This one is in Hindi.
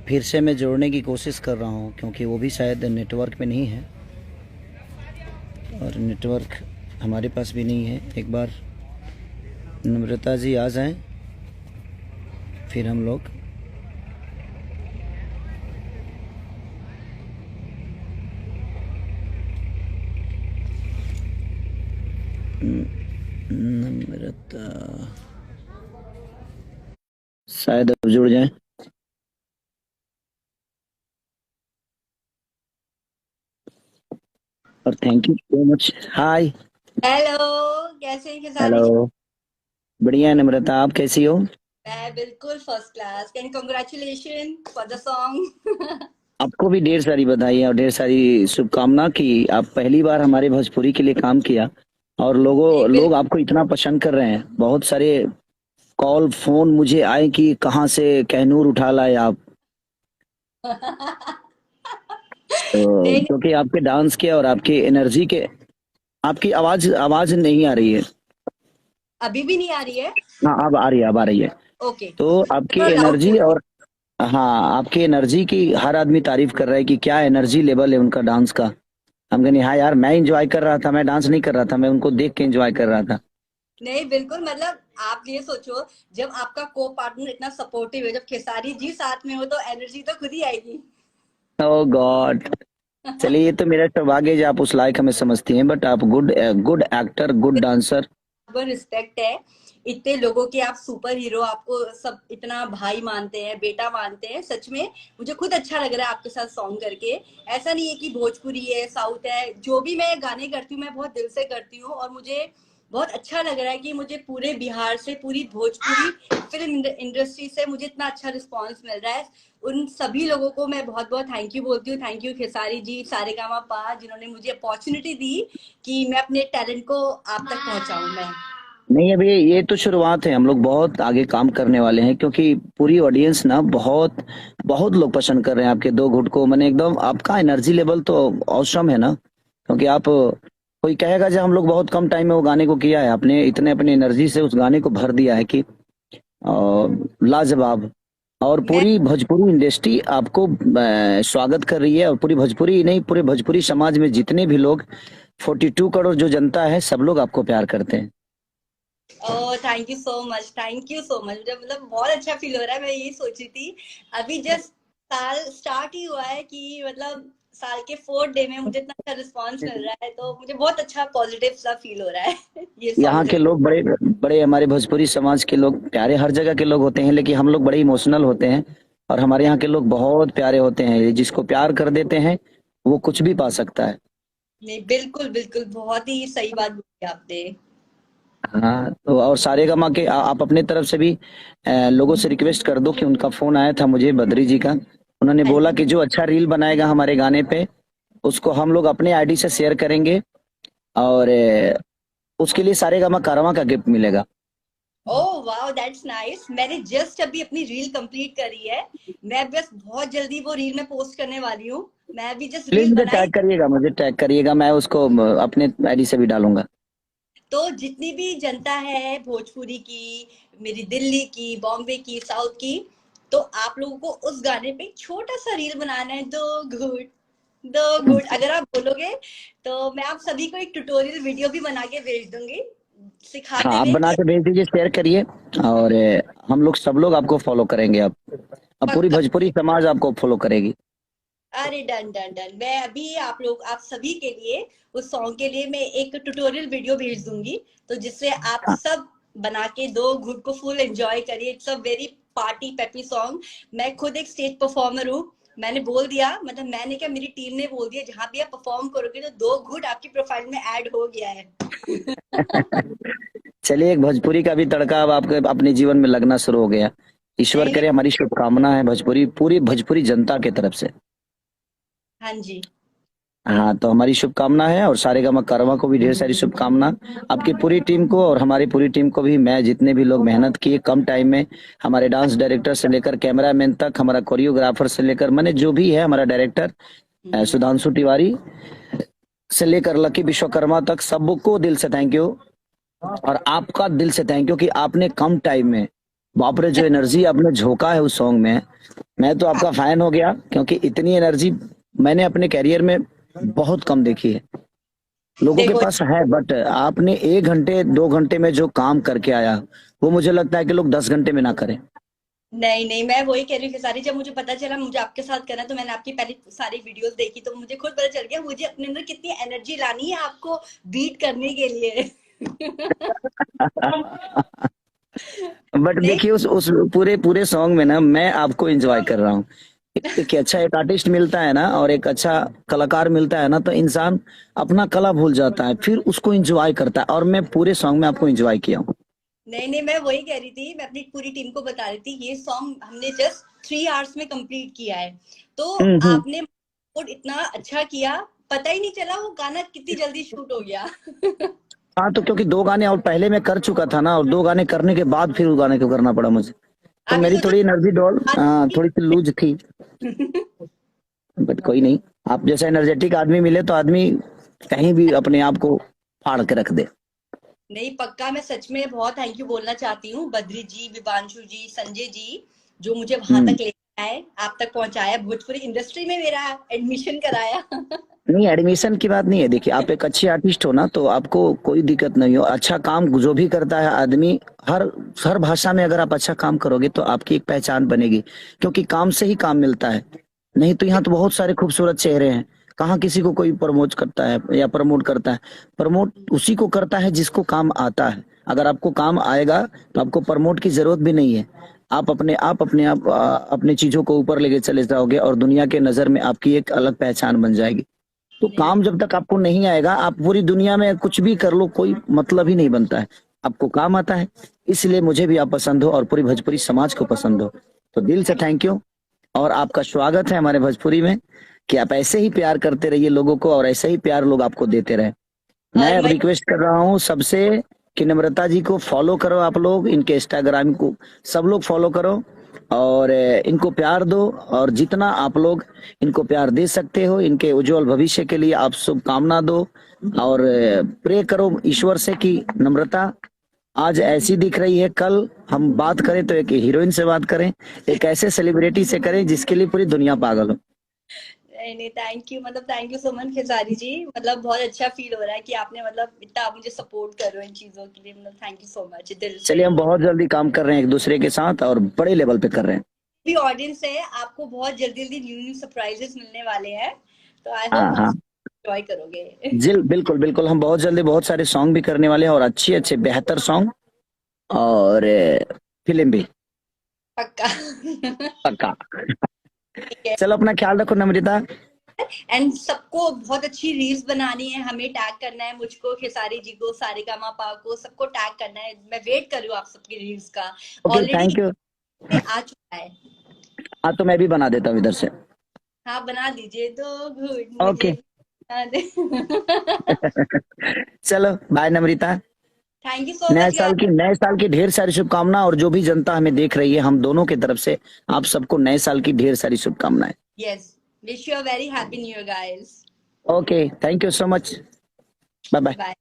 फिर से मैं जोड़ने की कोशिश कर रहा हूँ क्योंकि वो भी शायद नेटवर्क पे नहीं है और नेटवर्क हमारे पास भी नहीं है। एक बार नम्रता जी आ जाएं फिर हम लोग नम्रता शायद अब जुड़ जाएं। और thank you so much. Hi. Hello. कैसे हैं खेसारी जी? हेलो। बढ़िया है नम्रता, आप कैसी हो? मैं बिल्कुल first class. Can congratulation for the song. आपको भी ढेर सारी बधाई और ढेर सारी शुभकामना कि आप पहली बार हमारे भोजपुरी के लिए काम किया और लोग बिल्कुल। आपको इतना पसंद कर रहे हैं। बहुत सारे कॉल फोन मुझे आए कि कहाँ से कहनूर उठा लाए आप। तो नहीं, क्योंकि आपके डांस के और आपकी एनर्जी के, आपकी आवाज आवाज नहीं आ रही है। अभी भी नहीं आ रही है। हाँ अब आ रही है, अब आ रही है। ओके, तो आपकी थोड़ा लाउड एनर्जी बोलती और हाँ आपकी एनर्जी की हर आदमी तारीफ कर रहा है कि क्या एनर्जी लेवल है उनका डांस का। हम कहनी हाँ यार, मैं एंजॉय कर रहा था, मैं डांस नहीं कर रहा था, मैं उनको देख के एंजॉय कर रहा था। हूँ। नहीं, बिल्कुल मतलब आप ये सोचो, जब आपका को पार्टनर इतना सपोर्टिव है, जब खेसारी जी साथ में हो तो एनर्जी तो खुद ही आएगी। ओ गॉड। चलिए ये तो मेरा सौभाग्य है जो आप उस लायक हमें समझती हैं, बट आप good good actor, good dancer. Respect है। इतने लोगों के आप सुपर हीरो, आपको सब इतना भाई मानते हैं, बेटा मानते हैं, सच में मुझे खुद अच्छा लग रहा है आपके साथ सॉन्ग करके। ऐसा नहीं है कि भोजपुरी है, साउथ है, जो भी मैं गाने करती हूँ मैं बहुत दिल से करती हूँ, और मुझे बहुत अच्छा लग रहा है कि मुझे पूरे बिहार से, पूरी भोजपुरी फिल्म इंडस्ट्री से मुझे इतना अच्छा रिस्पॉन्स मिल रहा है। उन सभी लोगों को मैं बहुत बहुत थैंक यू बोलती हूँ। थैंक यू खेसारी जी, सारेगामा पा, जिन्होंने मुझे अपॉर्चुनिटी दी कि मैं अपने टैलेंट को आप तक पहुंचाऊं मैं। नहीं अभी ये तो शुरुआत है, हम लोग बहुत आगे काम करने वाले हैं क्योंकि पूरी ऑडियंस ना बहुत बहुत लोग पसंद कर रहे हैं आपके दो घुट को। मैंने एकदम आपका एनर्जी लेवल तो औसम है ना, क्योंकि आप कोई कहेगा जब हम लोग बहुत कम टाइम में वो गाने को किया है, आपने इतने अपनी एनर्जी से उस गाने को भर दिया है कि लाजवाब। और मैं पूरी भोजपुरी इंडस्ट्री आपको स्वागत कर रही है और पूरी भोजपुरी ही नहीं, पूरे भोजपुरी समाज में जितने भी लोग 42 करोड़ जो जनता है सब लोग आपको प्यार करते हैं। Oh, thank you so much, thank you so much. मुझे मतलब बहुत अच्छा फील हो रहा है। मैं यही सोच रही थी, अभी जस्ट साल स्टार्ट ही हुआ है कि मतलब साल के 4th डे में मुझे इतना अच्छा रिस्पांस मिल रहा है, तो मुझे बहुत अच्छा पॉजिटिव सा फील हो रहा है ये यहाँ सॉन्ग। के लोग बड़े बड़े, हमारे भोजपुरी समाज के लोग प्यारे हर जगह के लोग होते हैं, लेकिन हम लोग बड़े इमोशनल होते हैं और हमारे यहाँ के लोग बहुत प्यारे होते हैं। ये जिसको प्यार कर देते हैं वो कुछ भी पा सकता है। नहीं, बिल्कुल बिल्कुल, बहुत ही सही बात बोली आपने। हाँ तो और सारेगामा के आप अपने तरफ से भी लोगों से रिक्वेस्ट कर दो कि उनका फोन आया था मुझे बद्री जी का। उन्होंने हाँ बोला जी। कि जो अच्छा रील बनाएगा हमारे गाने पे उसको हम लोग अपने आईडी से शेयर करेंगे और उसके लिए सारेगामा कारवां का गिफ्ट मिलेगा। Oh wow, that's nice. मैंने जस्ट अभी अपनी रील कंप्लीट करी है। मैं बस बहुत जल्दी वो रील मैं पोस्ट करने वाली हूँ। मैं अभी जस्ट प्लीज रील मुझे बनाई। टैग करिएगा, मुझे टैग करिएगा, मैं उसको अपने आईडी से भी डालूंगा। तो जितनी भी जनता है भोजपुरी की, मेरी दिल्ली की, बॉम्बे की, साउथ की, तो आप लोगों को उस गाने पे छोटा सा रील बनाना है। दो घूट, दो घूट अगर आप बोलोगे तो मैं आप सभी को एक ट्यूटोरियल वीडियो भी बना के भेज दूंगी, हाँ सिखाते आप हुए बना कि के भेज दीजिए, शेयर करिए और हम लोग सब लोग आपको फॉलो करेंगे। अब पूरी पक्का। भोजपुरी समाज आपको फॉलो करेगी। अरे डन डन डन, मैं अभी आप लोग, आप सभी के लिए, उस सॉन्ग के लिए मैं एक ट्यूटोरियल वीडियो भेज दूंगी, तो जिससे आप हाँ सब बना के दो घुट को फुल एंजॉय करिए। It's a very party peppy song. मैं खुद एक स्टेज परफॉर्मर हूँ। मैंने बोल दिया, मतलब मैंने क्या, मेरी टीम ने बोल दिया, जहां भी आप परफॉर्म करोगे तो दो घुट आपकी प्रोफाइल में ऐड हो गया है। चलिए एक भोजपुरी का भी तड़का अब आपके अपने जीवन में लगना शुरू हो गया। ईश्वर नहीं नहीं। करे, हमारी शुभकामना है भोजपुरी पूरी भोजपुरी जनता की तरफ से। हाँ जी। हाँ तो हमारी शुभकामना है और सारेगामा कारवां को भी ढेर सारी शुभकामना। आपकी पूरी टीम को और हमारी पूरी टीम को भी, मैं जितने भी लोग मेहनत किए कम टाइम में, हमारे डांस डायरेक्टर से लेकर कैमरामैन तक, हमारा कोरियोग्राफर से लेकर मैंने जो भी है, हमारा डायरेक्टर हम्म। सुधांशु तिवारी से लेकर लकी विश्वकर्मा तक, सबको दिल से थैंक यू। और आपका दिल से थैंक यू कि आपने कम टाइम में, बाप रे जो एनर्जी आपने झोंका है उस सॉन्ग में, मैं तो आपका फैन हो गया, क्योंकि इतनी एनर्जी मैंने अपने कैरियर में बहुत कम देखी है। लोगों के देखो, पास है, बट आपने 1 घंटे 2 घंटे में जो काम करके आया, वो मुझे लगता है कि लोग 10 घंटे में ना करें। नहीं नहीं, मैं वही कह रही हूँ खेसारी, जब मुझे पता चला मुझे आपके साथ करना है, तो मैंने आपकी पहले सारी वीडियोस देखी, तो मुझे खुद पता चल गया मुझे अपने अंदर कितनी एनर्जी लानी है आपको बीट करने के लिए। बट नहीं, देखिए, उस पूरे पूरे सॉन्ग में ना मैं आपको एंजॉय कर रहा हूँ। एक अच्छा एक आर्टिस्ट मिलता है ना, और एक अच्छा कलाकार मिलता है ना, तो इंसान अपना कला भूल जाता है, फिर उसको एंजॉय करता है, और मैं पूरे सॉन्ग में आपको एंजॉय किया हूँ। नहीं नहीं, मैं वही कह रही थी, मैं अपनी पूरी टीम को बता रही थी, ये सॉन्ग हमने जस्ट 3 आवर्स में कंप्लीट किया है। तो हम्म। आपने इतना अच्छा किया, पता ही नहीं चला वो गाना कितनी जल्दी शूट हो गया। हाँ, तो क्योंकि 2 गाने और पहले मैं कर चुका था ना, और 2 गाने करने के बाद फिर उस गाने को करना पड़ा मुझे, तो आप ये मेरी सोचो। थोड़ी एनर्जी डॉल थोड़ी सी लूज थी। बट कोई नहीं, आप जैसा एनर्जेटिक आदमी मिले तो आदमी कहीं भी अपने आप को फाड़ के रख दे। नहीं पक्का, मैं सच में बहुत थैंक यू बोलना चाहती हूँ बद्री जी, विभांशु जी, संजय जी, जो मुझे वहां हम्म। तक ले आए, आप तक पहुंचाया, भोजपुरी इंडस्ट्री में मेरा एडमिशन कराया। नहीं, एडमिशन की बात नहीं है। देखिए, आप एक अच्छी आर्टिस्ट हो ना, तो आपको कोई दिक्कत नहीं हो। अच्छा काम जो भी करता है आदमी, हर हर भाषा में अगर आप अच्छा काम करोगे तो आपकी एक पहचान बनेगी, क्योंकि काम से ही काम मिलता है। नहीं तो यहाँ तो बहुत सारे खूबसूरत चेहरे हैं, कहाँ किसी को कोई प्रमोट करता है या प्रमोट करता है। प्रमोट उसी को करता है जिसको काम आता है। अगर आपको काम आएगा तो आपको प्रमोट की जरूरत भी नहीं है। आप अपने चीजों को ऊपर लेके चले जाओगे, और दुनिया के नजर में आपकी एक अलग पहचान बन जाएगी। तो नहीं काम जब तक आपको नहीं आएगा, आप पूरी दुनिया में कुछ भी कर लो, कोई मतलब ही नहीं बनता है। आपको काम आता है, इसलिए मुझे भी आप पसंद हो और पूरी भोजपुरी समाज को पसंद हो। तो दिल से थैंक यू, और आपका स्वागत है हमारे भोजपुरी में, कि आप ऐसे ही प्यार करते रहिए लोगों को, और ऐसे ही प्यार लोग आपको देते रहे। मैं अब मैं रिक्वेस्ट कर रहा हूँ सबसे कि नम्रता जी को फॉलो करो, आप लोग इनके इंस्टाग्राम को सब लोग फॉलो करो, और इनको प्यार दो, और जितना आप लोग इनको प्यार दे सकते हो, इनके उज्जवल भविष्य के लिए आप शुभकामना दो। और प्रे करो ईश्वर से कि नम्रता आज ऐसी दिख रही है, कल हम बात करें तो एक हीरोइन से बात करें, एक ऐसे सेलिब्रिटी से करें जिसके लिए पूरी दुनिया पागल हो। नहीं नहीं, थैंक यू, मतलब thank you so much Khesari ji, मतलब बहुत अच्छा फील हो रहा है कि आपने मतलब इतना आप मुझे सपोर्ट कर रहे हो इन चीजों के लिए, मतलब थैंक यू सो मच दिल से। चलिए, हम बहुत जल्दी काम कर रहे हैं एक दूसरे के साथ, और बड़े लेवल पे कर रहे हैं। भी ऑडियंस है, आपको बहुत जल्दी जल्दी न्यू न्यू सरप्राइजेस मिलने वाले हैं, तो आई हाँ होप आप हाँ, एंजॉय करोगे। बिल्कुल बिल्कुल, हम बहुत जल्दी बहुत सारे सॉन्ग भी करने वाले हैं, और अच्छे अच्छे बेहतर सॉन्ग, और फिल्म भी। पक्का। पक्का। ठीक है। चलो, अपना ख्याल रखो नम्रता। एंड सबको बहुत अच्छी रील्स बनानी है, हमें टैग करना है, मुझको, खेसारी जी को, सारेगामा पा को, सबको टैग करना है, मैं वेट कर रही हूँ आप सबकी रील्स का। Okay, already thank you. आ चुका है। हाँ, तो मैं भी बना देता हूँ इधर से। हाँ बना दीजिए, तो गुड मुझे ओके। बना दे। चलो, bye Namrata. Thank you so much guys. नए साल की ढेर सारी शुभकामनाएं, और जो भी जनता हमें देख रही है, हम दोनों की तरफ से आप सबको नए साल की ढेर सारी शुभकामनाएं। Yes, wish you a very happy new year guys. Okay, thank you so much. Bye bye. Bye.